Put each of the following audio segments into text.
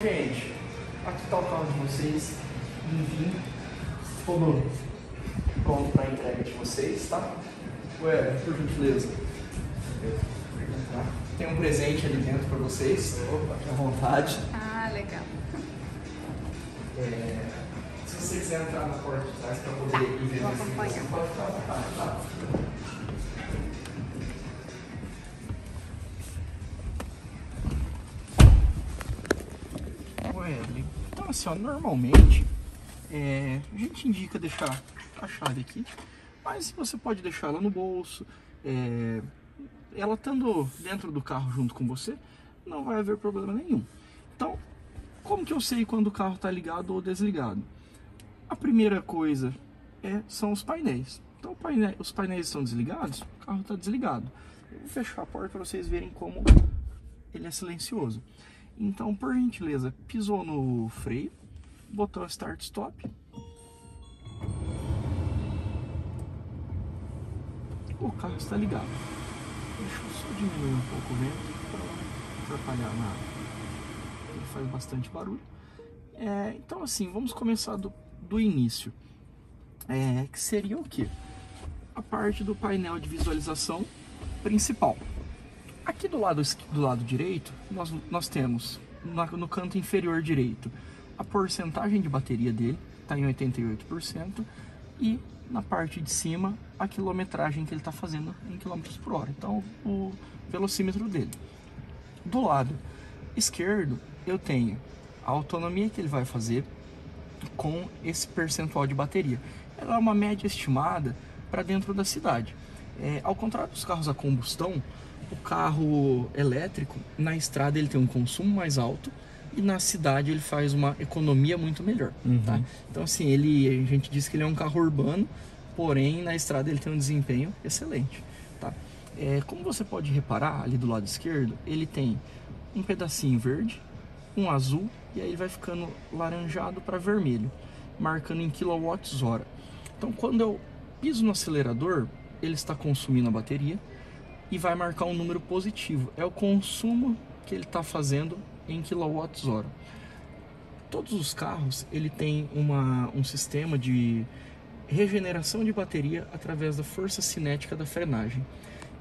Gente, aqui está o carro de vocês, enfim, todo pronto para a entrega de vocês, tá? Ué, por gentileza. Tem um presente ali dentro para vocês, fique à vontade. Ah, legal. Se você quiser entrar na porta de trás para poder ir ver Vou acompanhar. você pode ficar à vontade, tá? Então assim, ó, normalmente a gente indica deixar a chave aqui, mas você pode deixar ela no bolso, ela estando dentro do carro junto com você, não vai haver problema nenhum. Então, como que eu sei quando o carro está ligado ou desligado? A primeira coisa são os painéis. Então os painéis estão desligados, o carro está desligado. Eu vou fechar a porta para vocês verem como ele é silencioso. Então, por gentileza, pisou no freio, botão Start Stop. O carro está ligado. Deixa eu só diminuir um pouco o vento para não atrapalhar nada. Ele faz bastante barulho. Então, assim, vamos começar do início. Que seria o quê? A parte do painel de visualização principal. Aqui do lado direito, nós temos no canto inferior direito a porcentagem de bateria dele, está em 88%, e na parte de cima a quilometragem que ele está fazendo em quilômetros por hora, então o velocímetro dele. Do lado esquerdo eu tenho a autonomia que ele vai fazer com esse percentual de bateria. Ela é uma média estimada para dentro da cidade. Ao contrário dos carros a combustão, o carro elétrico, na estrada ele tem um consumo mais alto e na cidade ele faz uma economia muito melhor, tá? Então assim, a gente diz que ele é um carro urbano, porém na estrada ele tem um desempenho excelente, tá? Como você pode reparar, ali do lado esquerdo, ele tem um pedacinho verde, um azul, e aí ele vai ficando laranjado para vermelho, marcando em kWh. Então quando eu piso no acelerador, ele está consumindo a bateria, e vai marcar um número positivo. É o consumo que ele está fazendo em kWh. Todos os carros ele tem um sistema de regeneração de bateria através da força cinética da frenagem.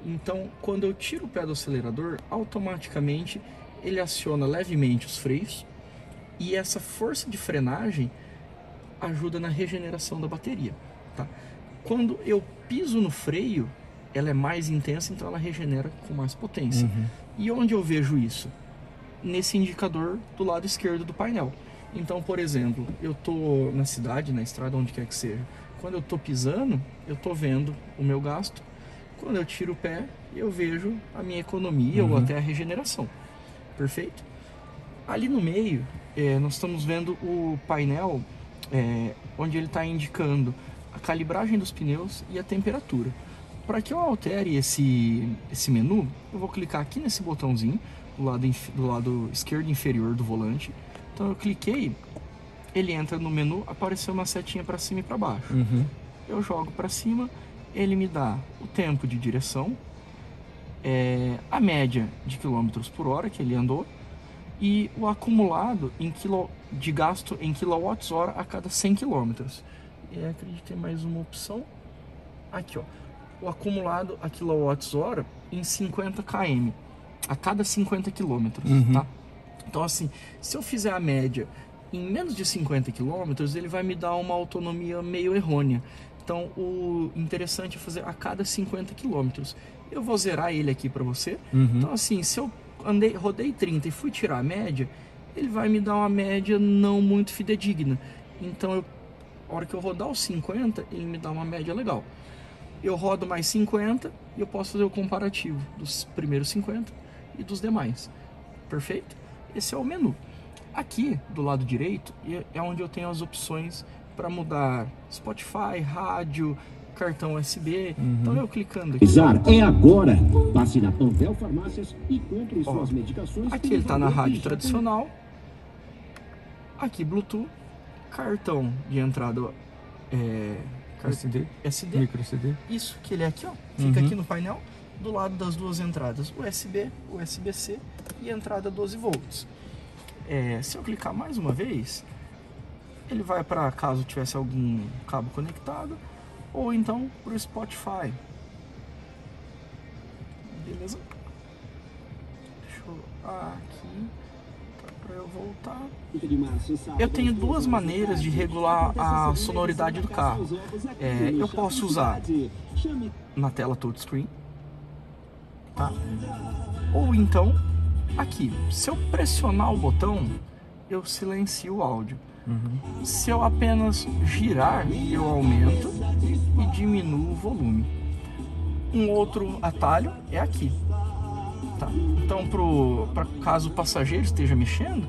Então, quando eu tiro o pé do acelerador, automaticamente ele aciona levemente os freios e essa força de frenagem ajuda na regeneração da bateria, tá? Quando eu piso no freio, ela é mais intensa, então ela regenera com mais potência. E onde eu vejo isso? Nesse indicador do lado esquerdo do painel. Então, por exemplo, eu tô na cidade, na estrada, onde quer que seja. Quando eu tô pisando, eu tô vendo o meu gasto. Quando eu tiro o pé, eu vejo a minha economia ou até a regeneração. Perfeito? Ali no meio, nós estamos vendo o painel onde ele está indicando a calibragem dos pneus e a temperatura. Para que eu altere esse menu, eu vou clicar aqui nesse botãozinho do lado esquerdo inferior do volante. Então eu cliquei, ele entra no menu, apareceu uma setinha para cima e para baixo. Eu jogo para cima, ele me dá o tempo de direção, a média de quilômetros por hora que ele andou e o acumulado de gasto em kWh a cada 100 km. Acredito que tem mais uma opção. Aqui, ó. O acumulado a kWh em 50 km, a cada 50 km, tá? Então assim, se eu fizer a média em menos de 50 km, ele vai me dar uma autonomia meio errônea. Então o interessante é fazer a cada 50 km. Eu vou zerar ele aqui para você. Então assim, se eu rodei 30 e fui tirar a média, ele vai me dar uma média não muito fidedigna. Então a hora que eu rodar os 50, ele me dá uma média legal. Eu rodo mais 50 e eu posso fazer o comparativo dos primeiros 50 e dos demais. Perfeito? Esse é o menu. Aqui do lado direito é onde eu tenho as opções para mudar Spotify, rádio, cartão USB. Então eu clicando aqui. É agora. Passe na Panvel Farmácias e compre suas medicações. Aqui ele está na rádio tradicional. Aqui Bluetooth, cartão de entrada SD, micro SD. Isso que ele é aqui, ó. Fica aqui no painel, do lado das duas entradas USB, USB-C e entrada 12 volts. Se eu clicar mais uma vez, ele vai para caso tivesse algum cabo conectado, ou então para o Spotify. Beleza? Deixa eu aqui para eu voltar. Eu tenho duas maneiras de regular a sonoridade do carro. Eu posso usar na tela touchscreen, tá? Ou então aqui, se eu pressionar o botão, eu silencio o áudio. Se eu apenas girar, eu aumento e diminuo o volume. Um outro atalho é aqui, tá? Então, para caso o passageiro esteja mexendo,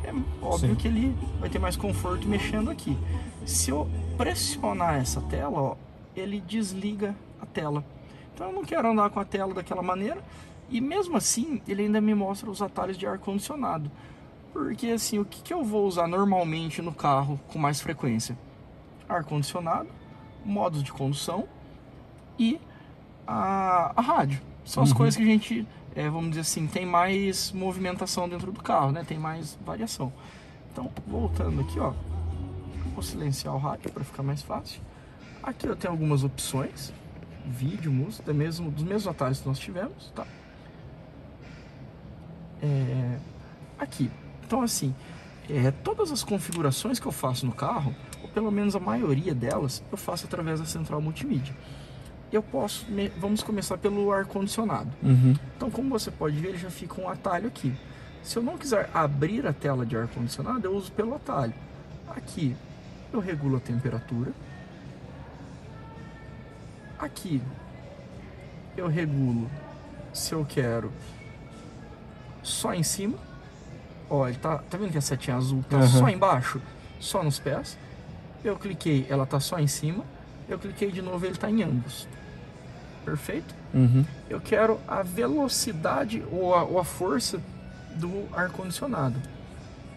é óbvio que ele vai ter mais conforto mexendo aqui. Se eu pressionar essa tela, ó, ele desliga a tela. Então, eu não quero andar com a tela daquela maneira. E mesmo assim, ele ainda me mostra os atalhos de ar-condicionado. Porque assim, o que eu vou usar normalmente no carro com mais frequência? Ar-condicionado, modos de condução e a rádio. São as coisas que a gente, vamos dizer assim, tem mais movimentação dentro do carro, né? Tem mais variação. Então, voltando aqui, ó, vou silenciar o rádio para ficar mais fácil. Aqui eu tenho algumas opções, vídeo, música, dos mesmos atalhos que nós tivemos, tá? Aqui. Então assim, todas as configurações que eu faço no carro, ou pelo menos a maioria delas, eu faço através da central multimídia. Eu posso, vamos começar pelo ar-condicionado. Então, como você pode ver, ele já fica um atalho aqui. Se eu não quiser abrir a tela de ar-condicionado, eu uso pelo atalho. Aqui, eu regulo a temperatura. Aqui, eu regulo se eu quero só em cima. Ó, ele tá vendo que a setinha azul tá só embaixo? Só nos pés. Eu cliquei, ela tá só em cima. Eu cliquei de novo, ele tá em ambos. Perfeito? Eu quero a velocidade ou a força do ar-condicionado.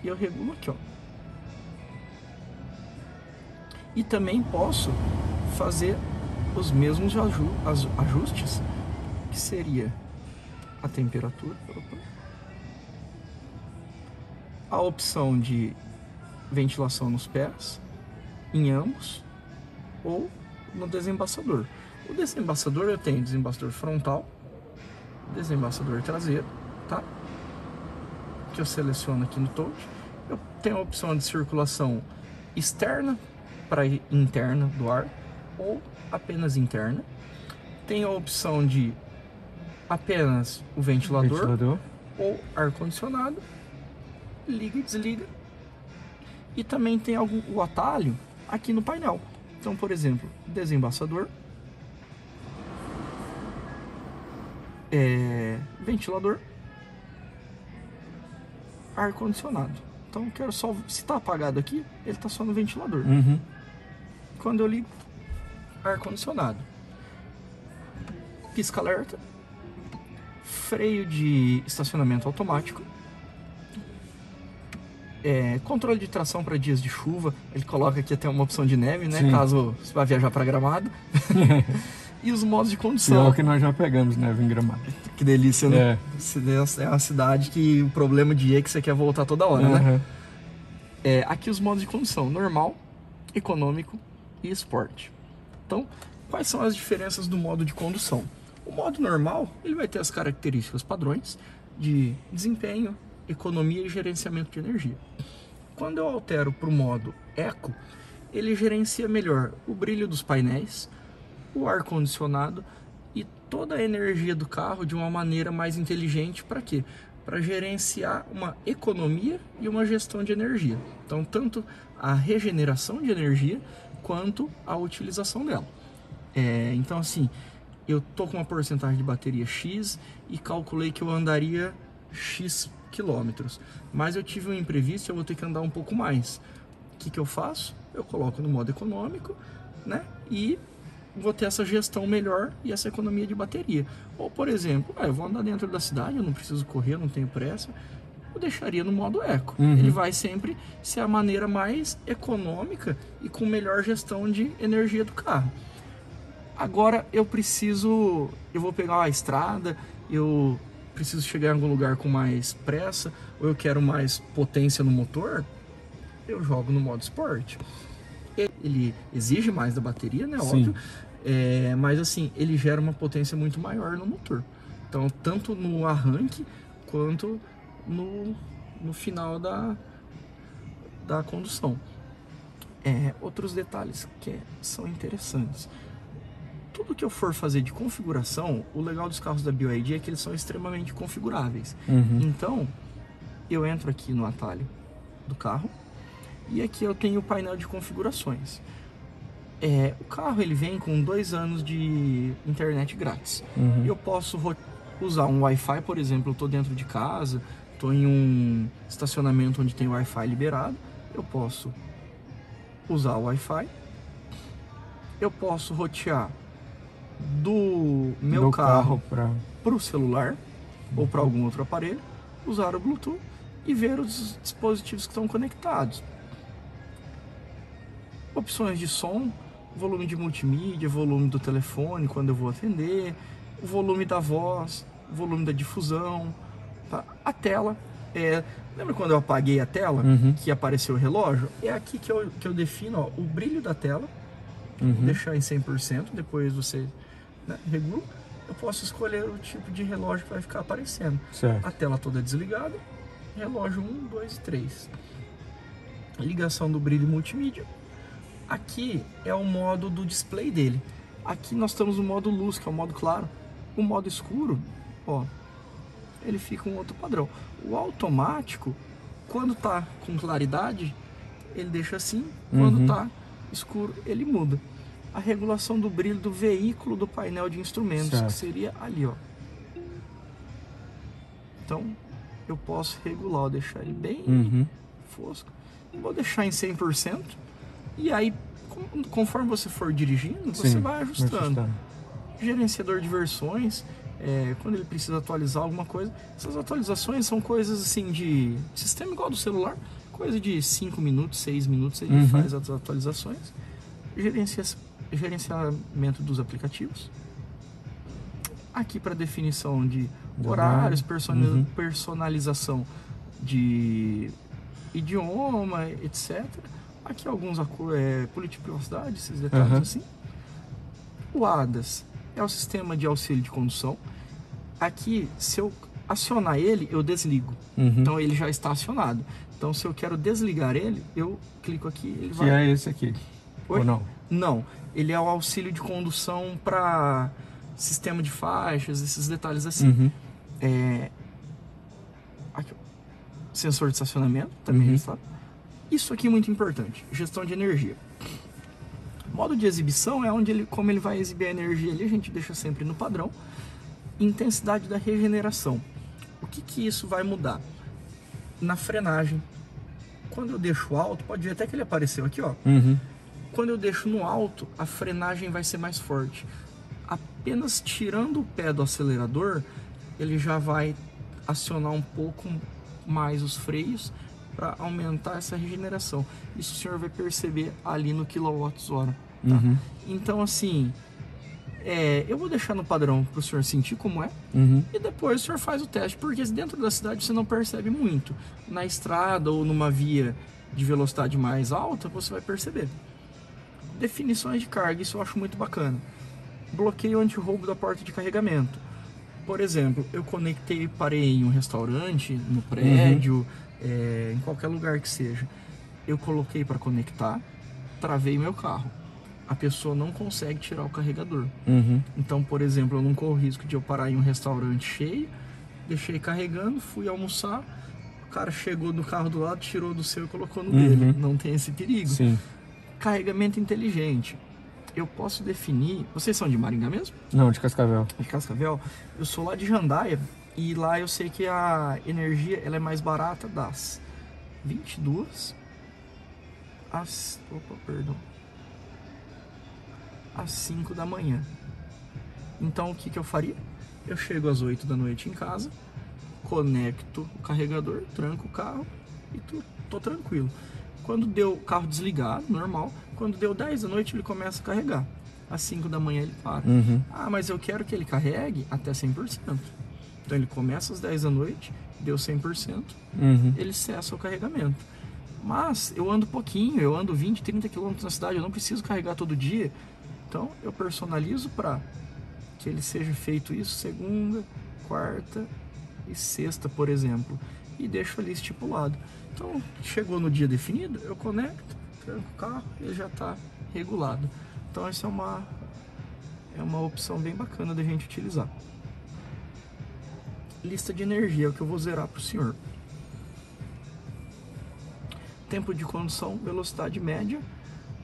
E eu regulo aqui, ó. E também posso fazer os mesmos ajustes, que seria a temperatura. A opção de ventilação nos pés, em ambos, ou no desembaçador. O desembaçador eu tenho desembaçador frontal, desembaçador traseiro, tá? Que eu seleciono aqui no touch. Eu tenho a opção de circulação externa para interna do ar, ou apenas interna. Tem a opção de apenas o ventilador. Ou ar-condicionado. Liga e desliga. E também tem o atalho aqui no painel. Então, por exemplo, desembaçador, ventilador, ar-condicionado. Então, eu quero só, se está apagado aqui, ele está só no ventilador. Quando eu ligo, ar-condicionado, pisca-alerta, freio de estacionamento automático, controle de tração para dias de chuva. Ele coloca aqui até uma opção de neve, né? Caso você vá viajar para Gramado. E os modos de condução. Pior que nós já pegamos neve em Gramado. Que delícia, né? É uma cidade que o problema de é que você quer voltar toda hora, né? Aqui os modos de condução: normal, econômico e esporte. Então, quais são as diferenças do modo de condução? O modo normal, ele vai ter as características padrões de desempenho, economia e gerenciamento de energia. Quando eu altero para o modo Eco, ele gerencia melhor o brilho dos painéis, o ar-condicionado e toda a energia do carro de uma maneira mais inteligente. Para quê? Para gerenciar uma economia e uma gestão de energia. Então, tanto a regeneração de energia quanto a utilização dela. Então, assim, eu tô com uma porcentagem de bateria X e calculei que eu andaria X quilômetros, mas eu tive um imprevisto e eu vou ter que andar um pouco mais. O que eu faço? Eu coloco no modo econômico, né? E vou ter essa gestão melhor e essa economia de bateria. Ou, por exemplo, eu vou andar dentro da cidade, eu não preciso correr, eu não tenho pressa, eu deixaria no modo Eco. Ele vai sempre ser a maneira mais econômica e com melhor gestão de energia do carro. Agora eu vou pegar a estrada, eu preciso chegar em algum lugar com mais pressa, ou eu quero mais potência no motor, eu jogo no modo esporte. Ele exige mais da bateria, né? Óbvio. Mas assim, ele gera uma potência muito maior no motor. Então, tanto no arranque quanto no final da condução. Outros detalhes que são interessantes. Tudo que eu for fazer de configuração, o legal dos carros da BYD é que eles são extremamente configuráveis. Então, eu entro aqui no atalho do carro e aqui eu tenho o painel de configurações. O carro ele vem com 2 anos de internet grátis. Eu posso usar um Wi-Fi, por exemplo, eu estou dentro de casa, estou em um estacionamento onde tem Wi-Fi liberado, eu posso usar o Wi-Fi, eu posso rotear do meu carro para o celular ou para algum outro aparelho, usar o Bluetooth e ver os dispositivos que estão conectados. Opções de som, volume de multimídia, volume do telefone quando eu vou atender, o volume da voz, o volume da difusão, tá? A tela, lembra quando eu apaguei a tela, que apareceu o relógio? É aqui que eu defino, ó, o brilho da tela, vou deixar em 100%, depois você regula. Eu posso escolher o tipo de relógio que vai ficar aparecendo. Certo. A tela toda desligada, relógio 1, 2 e 3. Ligação do brilho multimídia. Aqui é o modo do display dele. Aqui nós estamos no modo luz, que é o modo claro. O modo escuro, ó, ele fica um outro padrão. O automático, quando tá com claridade, ele deixa assim. Quando tá escuro, ele muda. A regulação do brilho do veículo do painel de instrumentos, certo, que seria ali, ó. Então, eu posso regular, ó, deixar ele bem fosco. Vou deixar em 100%. E aí, conforme você for dirigindo, você vai ajustando. Gerenciador de versões, quando ele precisa atualizar alguma coisa. Essas atualizações são coisas assim de sistema igual do celular, coisa de 5 minutos, 6 minutos ele faz as atualizações. Gerenciamento dos aplicativos. Aqui para definição de horários, personalização de idioma, etc. Aqui alguns política de privacidade, esses detalhes assim. O ADAS é o sistema de auxílio de condução. Aqui, se eu acionar ele, eu desligo. Então ele já está acionado. Então se eu quero desligar ele, eu clico aqui, ele vai... Que é esse aqui? Oi? Ou não? Não, ele é o auxílio de condução para sistema de faixas, esses detalhes assim. Aqui, sensor de estacionamento também está. Isso aqui é muito importante, gestão de energia. Modo de exibição é onde como ele vai exibir a energia ali, a gente deixa sempre no padrão. Intensidade da regeneração. O que isso vai mudar? Na frenagem. Quando eu deixo alto, pode ver até que ele apareceu aqui, ó. Quando eu deixo no alto, a frenagem vai ser mais forte. Apenas tirando o pé do acelerador, ele já vai acionar um pouco mais os freios para aumentar essa regeneração. Isso o senhor vai perceber ali no kWh. Tá? Então, assim, eu vou deixar no padrão para o senhor sentir como é, e depois o senhor faz o teste, porque dentro da cidade você não percebe muito. Na estrada ou numa via de velocidade mais alta, você vai perceber. Definições de carga, isso eu acho muito bacana. Bloqueio anti-roubo da porta de carregamento. Por exemplo, eu parei em um restaurante, no prédio, em qualquer lugar que seja. Eu coloquei para conectar, travei meu carro. A pessoa não consegue tirar o carregador. Então, por exemplo, eu não corro risco de eu parar em um restaurante cheio, deixei carregando, fui almoçar, o cara chegou no carro do lado, tirou do seu e colocou no dele. Não tem esse perigo. Carregamento inteligente. Eu posso definir... Vocês são de Maringá mesmo? Não, de Cascavel. De Cascavel? Eu sou lá de Jandaia e lá eu sei que a energia ela é mais barata das 22 às... às 5 da manhã. Então o que eu faria? Eu chego às 8 da noite em casa, conecto o carregador, tranco o carro e tô tranquilo. Quando deu o carro desligado, normal, quando deu 10 da noite ele começa a carregar. Às 5 da manhã ele para. Ah, mas eu quero que ele carregue até 100%. Então ele começa às 10 da noite, deu 100%, Uhum. ele cessa o carregamento. Mas eu ando pouquinho, eu ando 20, 30 km na cidade, eu não preciso carregar todo dia. Então eu personalizo para que ele seja feito isso segunda, quarta e sexta, por exemplo, e deixo ali estipulado. Então chegou no dia definido, eu conecto, tranco o carro, ele já está regulado. Então essa é uma opção bem bacana da gente utilizar. Lista de energia é o que eu vou zerar para o senhor. Tempo de condução, velocidade média.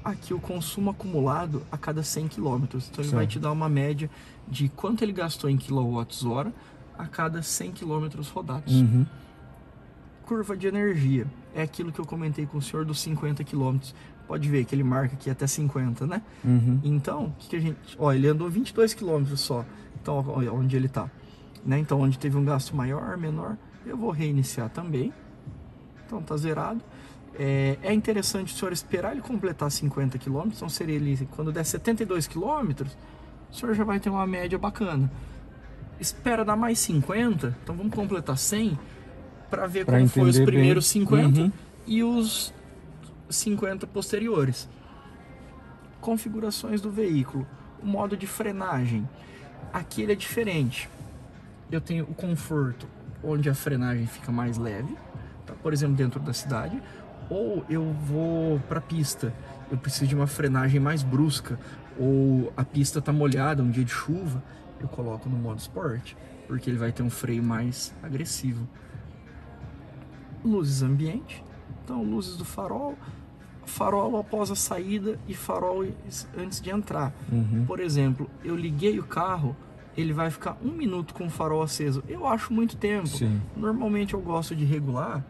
Aqui o consumo acumulado a cada 100 km. Então ele vai te dar uma média de quanto ele gastou em kWh a cada 100 km rodados. Uhum. Curva de energia é aquilo que eu comentei com o senhor dos 50 km. Pode ver que ele marca aqui até 50, né? Uhum. Então, o que a gente... Ó, ele andou 22 km só. Então, ó, onde ele tá. Né? Então, onde teve um gasto maior, menor, eu vou reiniciar também. Então, tá zerado. É interessante o senhor esperar ele completar 50 km. Então, seria ele, quando der 72 km, o senhor já vai ter uma média bacana. Espera dar mais 50. Então, vamos completar 100 para ver como foi os primeiros 50 e os 50 posteriores. Configurações do veículo. O modo de frenagem. Aqui ele é diferente. Eu tenho o conforto, onde a frenagem fica mais leve, tá? Por exemplo, dentro da cidade. Ou eu vou para a pista, eu preciso de uma frenagem mais brusca, ou a pista está molhada, um dia de chuva, eu coloco no modo Sport, porque ele vai ter um freio mais agressivo. Luzes ambiente, então luzes do farol, farol após a saída e farol antes de entrar. Por exemplo, eu liguei o carro, ele vai ficar 1 minuto com o farol aceso. Eu acho muito tempo. Sim. Normalmente eu gosto de regular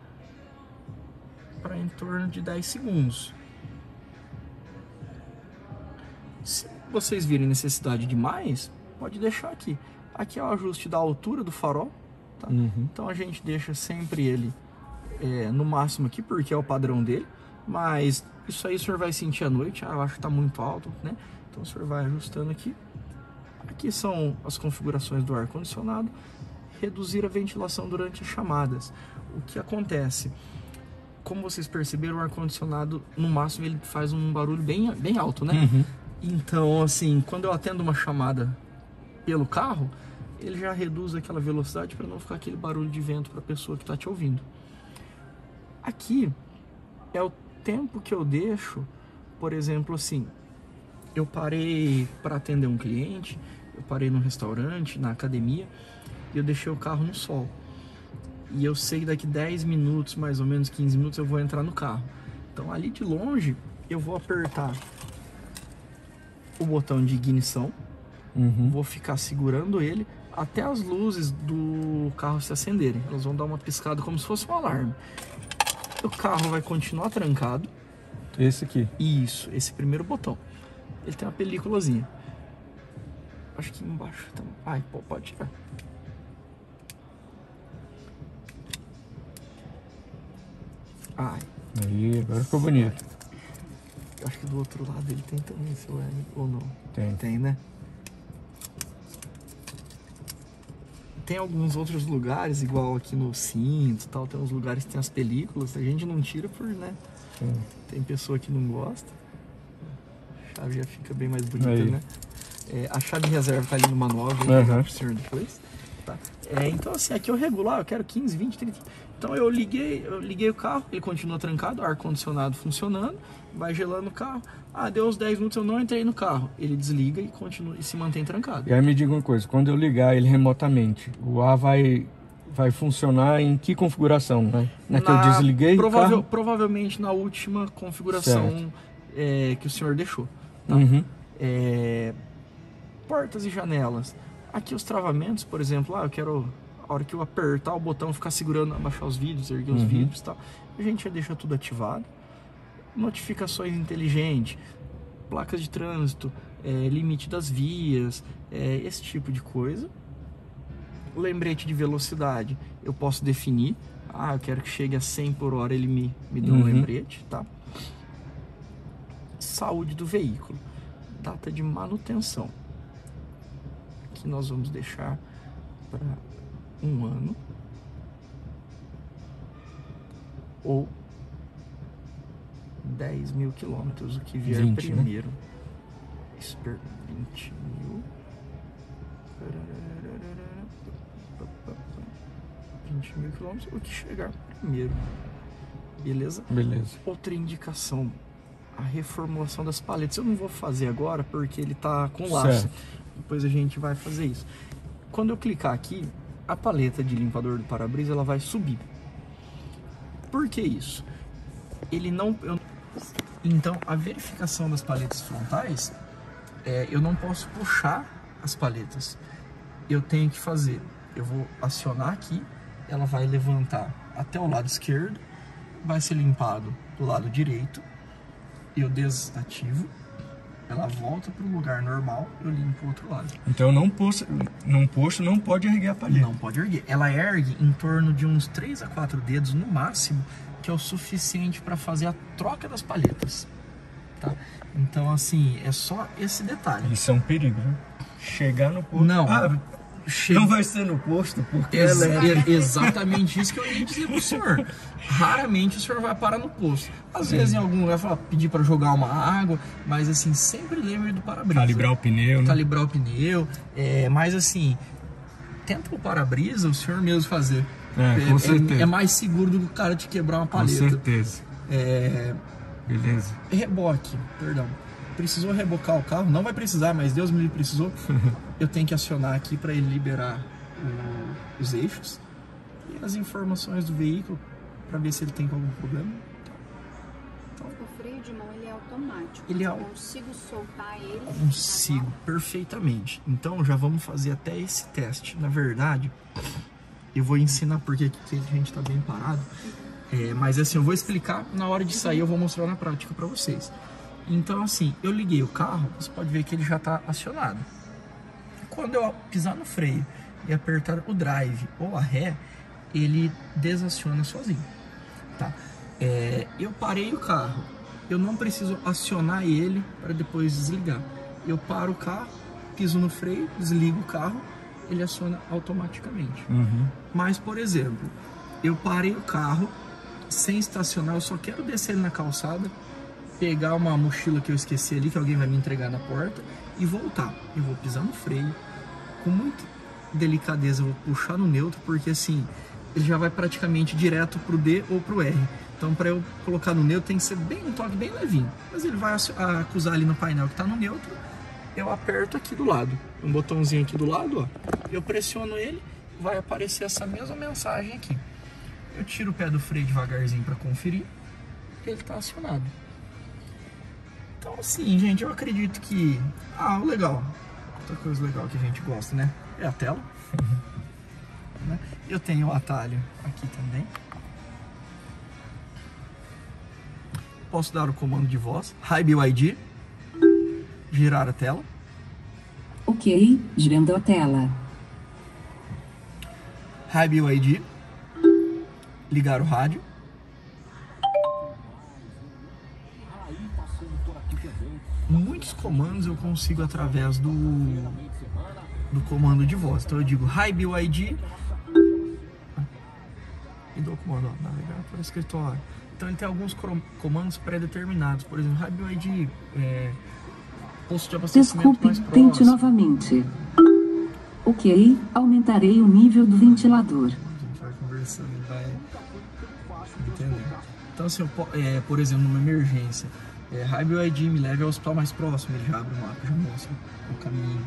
para em torno de 10 segundos. Se vocês virem necessidade de mais, pode deixar aqui. Aqui é o ajuste da altura do farol, tá? Então a gente deixa sempre ele no máximo aqui, porque é o padrão dele. Mas isso aí o senhor vai sentir à noite. Eu acho que está muito alto, né? Então o senhor vai ajustando aqui. Aqui são as configurações do ar-condicionado. Reduzir a ventilação durante as chamadas. O que acontece? Como vocês perceberam, o ar-condicionado, no máximo, ele faz um barulho bem alto, né? Então, assim, quando eu atendo uma chamada pelo carro, ele já reduz aquela velocidade para não ficar aquele barulho de vento para a pessoa que está te ouvindo. Aqui é o tempo que eu deixo, por exemplo, assim, eu parei para atender um cliente, eu parei no restaurante, na academia, e eu deixei o carro no sol. E eu sei que daqui 10 minutos, mais ou menos 15 minutos, eu vou entrar no carro. Então ali de longe, eu vou apertar o botão de ignição, vou ficar segurando ele até as luzes do carro se acenderem. Elas vão dar uma piscada como se fosse um alarme. O carro vai continuar trancado. Esse aqui. Isso, esse primeiro botão. Ele tem uma películazinha. Acho que embaixo também. Ai, pode tirar. Ai. Aí, agora ficou bonito. Eu acho que do outro lado ele tem também, seu L, ou não? Tem. Tem, né? Tem alguns outros lugares, igual aqui no cinto e tal, tem uns lugares que tem as películas, a gente não tira por, né? Sim. Tem pessoa que não gosta. A chave já fica bem mais bonita, aí, né? A chave reserva tá ali no manual, eu vou pegar pro senhor depois. Tá? Então assim, aqui eu regular, eu quero 15, 20, 30. Então eu liguei o carro, ele continua trancado, ar-condicionado funcionando, vai gelando o carro. Ah, deu uns 10 minutos, eu não entrei no carro. Ele desliga e continua e se mantém trancado. E aí me diga uma coisa, quando eu ligar ele remotamente, o ar vai funcionar em que configuração, né? Na que eu desliguei o carro? Provavelmente na última configuração que o senhor deixou. Tá? Portas e janelas. Aqui os travamentos, por exemplo, eu quero, a hora que eu apertar o botão, ficar segurando, abaixar os vidros, erguer os vidros e tal, a gente já deixa tudo ativado. Notificações inteligentes, placas de trânsito, limite das vias, esse tipo de coisa. Lembrete de velocidade, eu posso definir. Eu quero que chegue a 100 por hora, ele me dá um lembrete, tá? Saúde do veículo, data de manutenção. Aqui nós vamos deixar para 1 ano ou 10 mil quilômetros, o que vier 20, primeiro. 20 mil. 20 mil quilômetros, o que chegar primeiro. Beleza? Beleza. Outra indicação, a reformulação das paletas. Eu não vou fazer agora porque ele tá com laço. Certo. Depois a gente vai fazer isso. Quando eu clicar aqui, a paleta de limpador do para-brisa ela vai subir. Por que isso? Ele não... Então, a verificação das paletas frontais, eu não posso puxar as paletas. Eu tenho que fazer... Eu vou acionar aqui, ela vai levantar até o lado esquerdo, vai ser limpado do lado direito, eu desativo, ela volta para o lugar normal, eu limpo o outro lado. Então não pode erguer a paleta. Não pode erguer. Ela ergue em torno de uns 3 a 4 dedos no máximo, que é o suficiente para fazer a troca das palhetas. Tá? Então, assim, é só esse detalhe. Isso é um perigo, né? Chegar no posto... Não. Não vai ser no posto, porque exatamente isso que eu ia dizer pro senhor. Raramente o senhor vai parar no posto. Às vezes em algum lugar falar, pedir para jogar uma água, mas assim, sempre lembre do para-brisa. Calibrar o pneu, né? Calibrar o pneu. Mas assim, tenta o para-brisa o senhor mesmo fazer. Com certeza. É mais seguro do que o cara te quebrar uma paleta. Com certeza. Beleza. Reboque, perdão. Precisou rebocar o carro, não vai precisar, mas Deus me livre, precisou. Eu tenho que acionar aqui para ele liberar os eixos e as informações do veículo para ver se ele tem algum problema. Então, o freio de mão ele é automático. Eu consigo soltar ele? Consigo, perfeitamente. Então já vamos fazer até esse teste. Na verdade, eu vou ensinar porque aqui a gente está bem parado. Mas assim, eu vou explicar na hora de sair, eu vou mostrar na prática para vocês. Então assim, eu liguei o carro, você pode ver que ele já está acionado. Quando eu pisar no freio e apertar o drive ou a ré, ele desaciona sozinho, tá? Eu parei o carro, eu não preciso acionar ele para depois desligar. Eu paro o carro, piso no freio, desligo o carro, ele aciona automaticamente. Mas, por exemplo, eu parei o carro sem estacionar, eu só quero descer ele na calçada, pegar uma mochila que eu esqueci ali, que alguém vai me entregar na porta, e voltar. Eu vou pisar no freio, com muita delicadeza eu vou puxar no neutro, porque assim, ele já vai praticamente direto pro D ou pro R. Então para eu colocar no neutro tem que ser um toque bem levinho. Mas ele vai acusar ali no painel que tá no neutro, eu aperto aqui do lado. Um botãozinho aqui do lado, ó. Eu pressiono ele, vai aparecer essa mesma mensagem aqui. Eu tiro o pé do freio devagarzinho para conferir, e ele tá acionado. Então assim, gente, eu acredito que... legal. Outra coisa legal que a gente gosta, né? É a tela. Né? Eu tenho o atalho aqui também. Posso dar o comando de voz. Hi BYD. Girar a tela. Ok, girando a tela. Hi BYD. Ligar o rádio. Muitos comandos eu consigo através do comando de voz. Então eu digo Hi BYD e dou o comando, ó, navegar para o escritório. Então ele tem alguns comandos pré-determinados. Por exemplo, Hi BYD, posto de abastecimento Desculpe, mais próximo. tente novamente. Ok, aumentarei o nível do ventilador. A gente vai conversando e vai entender. Então assim, por exemplo, numa emergência, Hi BYD, me leve ao hospital mais próximo, ele já abre o mapa, já mostra o caminho.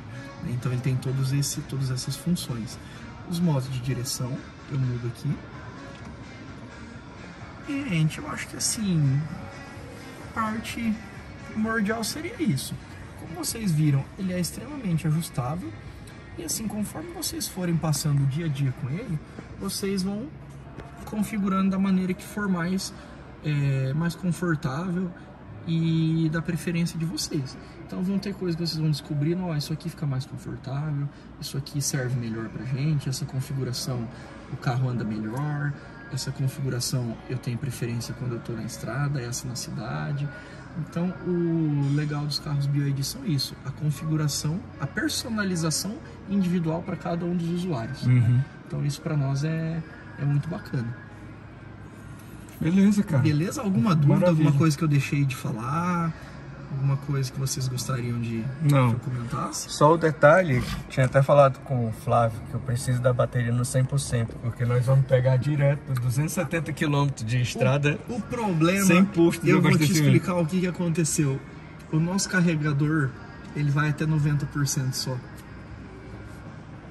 Então ele tem todas essas funções. Os modos de direção, eu mudo aqui. E, gente, eu acho que assim, parte primordial seria isso. Como vocês viram, ele é extremamente ajustável. E assim, conforme vocês forem passando o dia a dia com ele, vocês vão configurando da maneira que for mais confortável e da preferência de vocês. Então vão ter coisas que vocês vão descobrir, isso aqui fica mais confortável, isso aqui serve melhor pra gente, essa configuração o carro anda melhor, essa configuração eu tenho preferência quando eu tô na estrada, essa na cidade. Então o legal dos carros BYD são isso, a configuração, a personalização individual para cada um dos usuários. Então isso para nós é muito bacana. Beleza, cara. Beleza? Alguma dúvida, Maravilha. alguma coisa que eu deixei de falar? Alguma coisa que vocês gostariam de Não. que eu comentasse? Só o detalhe, tinha até falado com o Flávio que eu preciso da bateria no 100%, porque nós vamos pegar direto 270 km de estrada. O problema, Sem custo de eu vou te abastecimento. explicar o que aconteceu. O nosso carregador, ele vai até 90% só.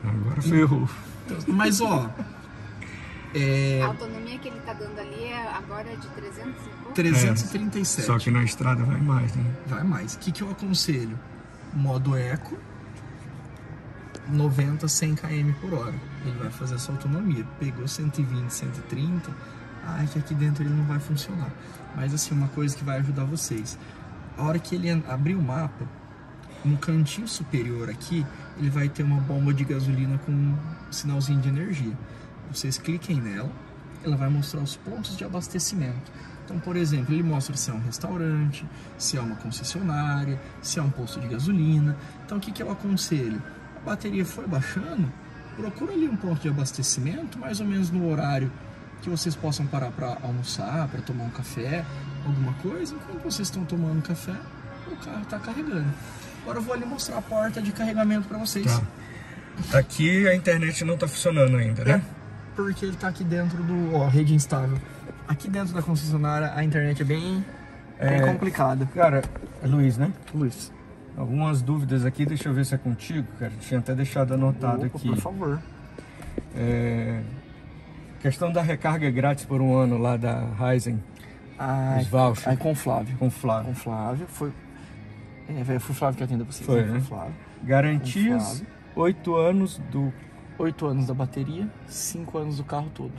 Agora ferrou. Mas ó, A autonomia que ele tá dando ali agora é de 300 e pouco? 337. Só que na estrada vai mais, né? Vai mais. O que eu aconselho? Modo Eco, 90, 100 km por hora. Ele vai fazer essa autonomia. Pegou 120, 130, que aqui dentro ele não vai funcionar. Mas assim, uma coisa que vai ajudar vocês. A hora que ele abrir o mapa, no cantinho superior aqui, ele vai ter uma bomba de gasolina com um sinalzinho de energia. Vocês cliquem nela, ela vai mostrar os pontos de abastecimento. Então, por exemplo, ele mostra se é um restaurante, se é uma concessionária, se é um posto de gasolina. Então, o que eu aconselho? A bateria foi baixando, procura ali um ponto de abastecimento, mais ou menos no horário que vocês possam parar para almoçar, para tomar um café, alguma coisa. Enquanto vocês estão tomando café, o carro está carregando. Agora eu vou ali mostrar a porta de carregamento para vocês. Tá. Aqui a internet não tá funcionando ainda, né? Porque ele tá aqui dentro do rede instável. Aqui dentro da concessionária a internet é bem complicada. Cara, é Luiz, né? Luiz, Algumas dúvidas aqui, deixa eu ver se é contigo, cara. Tinha até deixado anotado opa, aqui. por favor. Questão da recarga grátis por um ano lá da Ryzen. Os vouchers. Aí com o Flávio. Com o Flávio. Com o Flávio. Foi o Flávio que atendeu vocês. Foi, né? né? Foi o Flávio. Garantias, Flávio. 8 anos do... 8 anos da bateria, 5 anos do carro todo.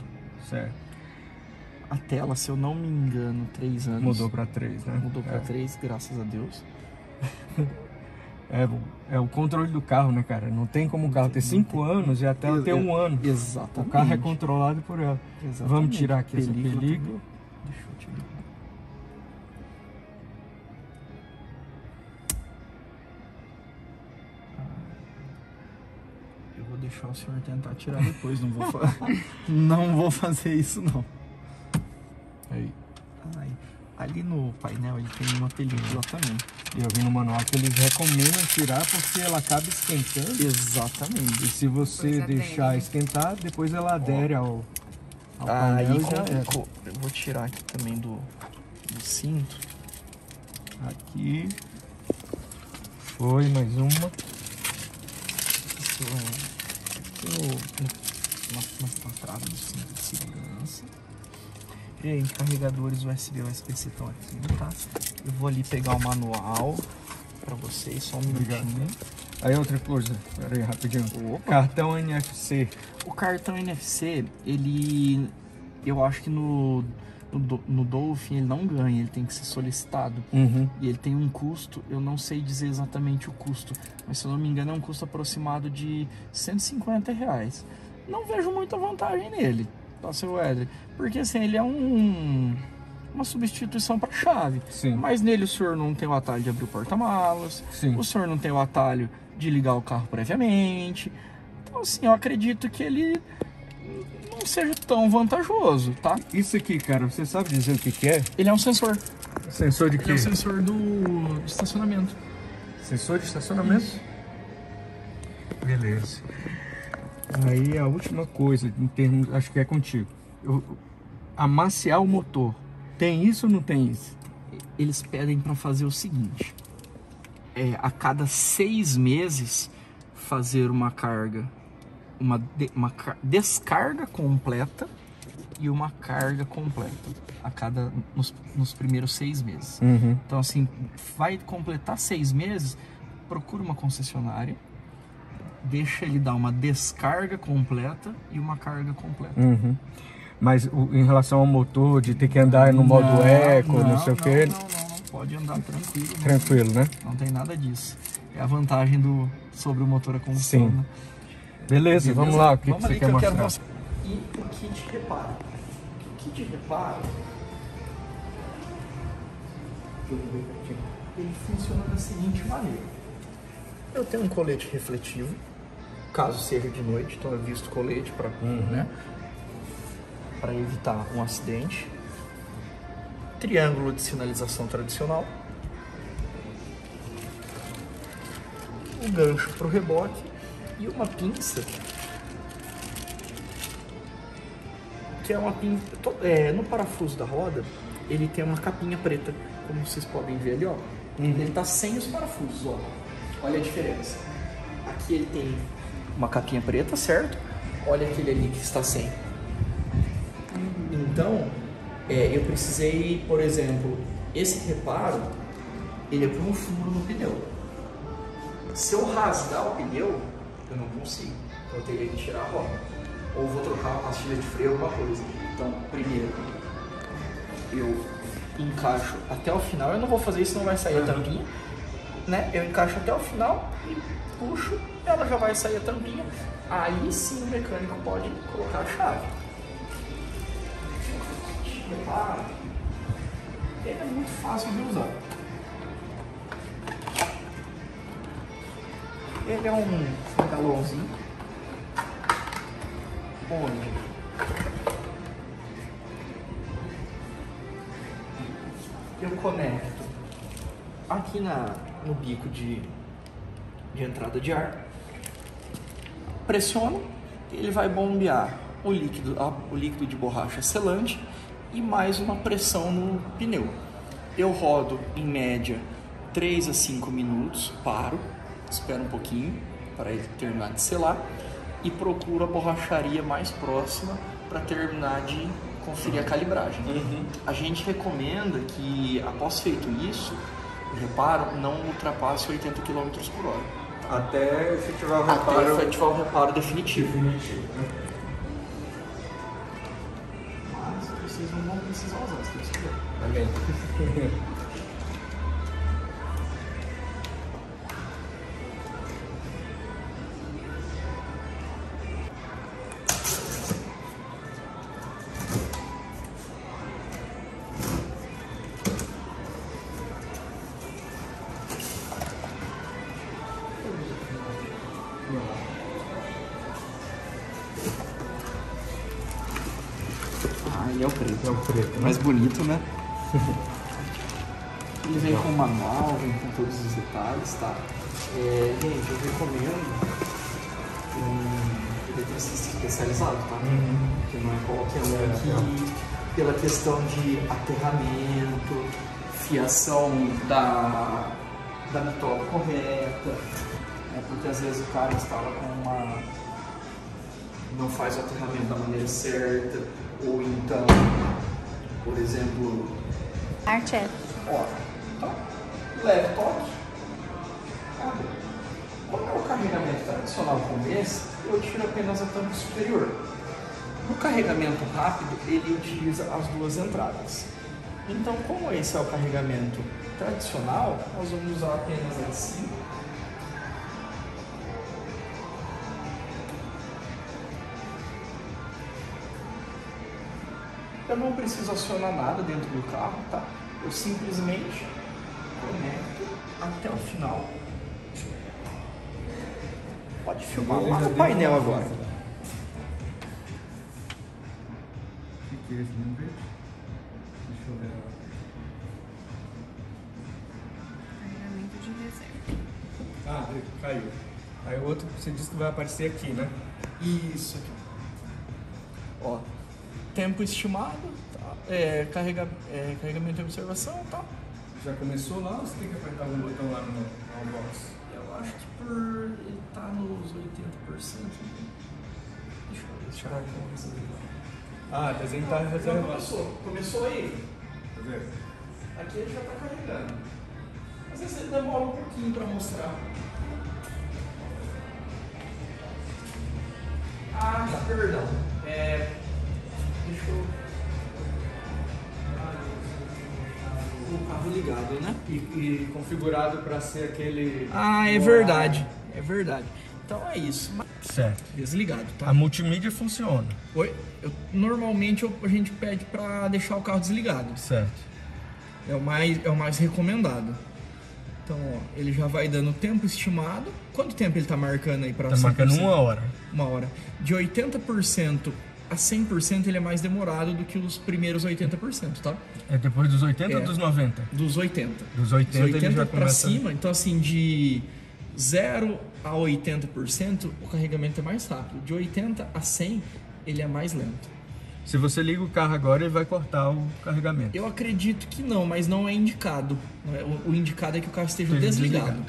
Certo. A tela, se eu não me engano, 3 anos. Mudou pra 3, né? Mudou pra 3, graças a Deus. É o controle do carro, né, cara? Não tem como o carro ter 5 anos e a tela ter 1 ano. Exatamente. O carro é controlado por ela. Exatamente. Vamos tirar aqui essa Película. película. Deixa eu tirar. Eu vou deixar o senhor tentar tirar depois, não vou, não vou fazer isso não. Aí. Ai, ali no painel ele tem uma película também. Eu vi no manual que eles recomendam tirar porque ela acaba esquentando. Exatamente. E se você Pois adere, deixar né? esquentar, depois ela adere ao Aí painel e já era. eu vou tirar aqui também do cinto. Aqui. Foi mais uma. Isso na trava do cinto de segurança. Gente, carregadores USB USB-C estão aqui, tá? Eu vou ali pegar o manual pra vocês, só um minutinho. Aí outra coisa, pera aí, rapidinho. Opa. Cartão NFC. O cartão NFC, ele... Eu acho que no Dolphin ele não ganha, ele tem que ser solicitado. Uhum. E ele tem um custo, eu não sei dizer exatamente o custo, mas se eu não me engano é um custo aproximado de R$150. Não vejo muita vantagem nele, tá, seu Éder? Porque assim, ele é uma substituição para chave. Sim. Mas nele o senhor não tem o atalho de abrir o porta-malas, Sim. o senhor não tem o atalho de ligar o carro previamente. Então assim, eu acredito que ele não seja tão vantajoso, tá? Isso aqui, cara, você sabe dizer o que que é? Ele é um sensor. Sensor de Ele quê? é um sensor do estacionamento. Sensor de estacionamento? Beleza. Aí a última coisa, em termos, acho que é contigo. Amaciar o motor. Tem isso ou não tem isso? Eles pedem para fazer o seguinte: a cada 6 meses fazer uma carga, uma descarga completa e uma carga completa nos primeiros 6 meses. Uhum. Então assim, vai completar 6 meses, procura uma concessionária, deixa ele dar uma descarga completa e uma carga completa. Uhum. Mas em relação ao motor, de ter que andar no modo eco, não sei o que. Não, pode andar tranquilo. Tranquilo, né? Não tem nada disso. É a vantagem sobre o motor a combustão. Sim. Né? Beleza, vamos lá. O que Vamos você ali quer que eu mostrar? quero mostrar. E o kit reparo. O kit reparo, ele funciona da seguinte maneira. Eu tenho um colete refletivo, caso seja de noite, então eu visto colete para né, para evitar um acidente. Triângulo de sinalização tradicional. O gancho para o reboque e uma pinça, que é uma pinça, no parafuso da roda, ele tem uma capinha preta, como vocês podem ver ali, ó. Ele tá sem os parafusos, ó. Olha a diferença. Aqui ele tem uma capinha preta, certo? Olha aquele ali que está sem. Então, eu precisei, por exemplo, esse reparo, ele é por um furo no pneu. Se eu rasgar o pneu, eu não consigo. Eu teria que tirar a roda. Ou vou trocar uma pastilha de freio, alguma coisa. Então, primeiro, eu encaixo até o final. Eu não vou fazer isso, não vai sair a tampinha, né? Eu encaixo até o final e puxo, ela já vai sair a tampinha. Aí sim o mecânico pode colocar a chave. Repara, ele é muito fácil de usar. Ele é um galãozinho onde eu conecto aqui no bico de entrada de ar, pressiono, ele vai bombear o líquido de borracha selante e mais uma pressão no pneu. Eu rodo em média 3 a 5 minutos, paro, espero um pouquinho para ele terminar de selar e procuro a borracharia mais próxima para terminar de conferir a calibragem. A gente recomenda que, após feito isso, o reparo não ultrapasse 80 km por hora. Até efetivar o Até reparo, efetivar o reparo definitivo. Mas vocês não vão precisar usar, se Deus quiser. Amém. Ele é o preto. É o preto, Mais bonito, né? Ele vem com manual, vem com todos os detalhes, tá? Gente, eu recomendo um eletricista especializado, tá? Que não é qualquer um que, pela questão de aterramento, fiação da bitola correta, porque às vezes o cara instala com não faz o aterramento da maneira certa, ou então, por exemplo, Arte é. ó, então, leve toque, acabou. Como é o carregamento tradicional como esse, eu tiro apenas a tampa superior. No carregamento rápido, ele utiliza as duas entradas. Então, como esse é o carregamento tradicional, nós vamos usar apenas a de cima. Eu não preciso acionar nada dentro do carro, tá? Eu simplesmente conecto até o final. Pode filmar lá no painel agora. O que é esse número? Deixa eu ver. Carregamento de reserva. Ah, caiu. Aí o outro você disse que vai aparecer aqui, né? Isso aqui. Ó, tempo estimado, tá? Carregamento de observação, tá? Já começou lá ou você tem que apertar algum botão lá no box? Eu acho que ele tá nos 80%. Deixa eu ver, será que eu vou fazer? Ah, desenho tá reservado. Começou aí. Quer ver? Aqui ele já tá carregando. Às vezes ele demora um pouquinho para mostrar. Ah, tá, perdão. Deixa eu... O carro ligado, né? E configurado para ser aquele... Ah, é verdade. É verdade. Então é isso. Certo. Desligado, tá? A multimídia funciona. Oi? Normalmente a gente pede para deixar o carro desligado. Certo. É o mais recomendado. Então, ó, ele já vai dando tempo estimado. Quanto tempo ele tá marcando aí para 100%? Tá marcando 1 hora. 1 hora. De 80% a 100% ele é mais demorado do que os primeiros 80%, tá? É depois dos 80 ou dos 90? Dos 80. Dos 80 ele já pra começa... cima, então assim, de 0 a 80% o carregamento é mais rápido. De 80 a 100 ele é mais lento. Se você liga o carro agora, ele vai cortar o carregamento. Eu acredito que não, mas não é indicado. O indicado é que o carro esteja desligado.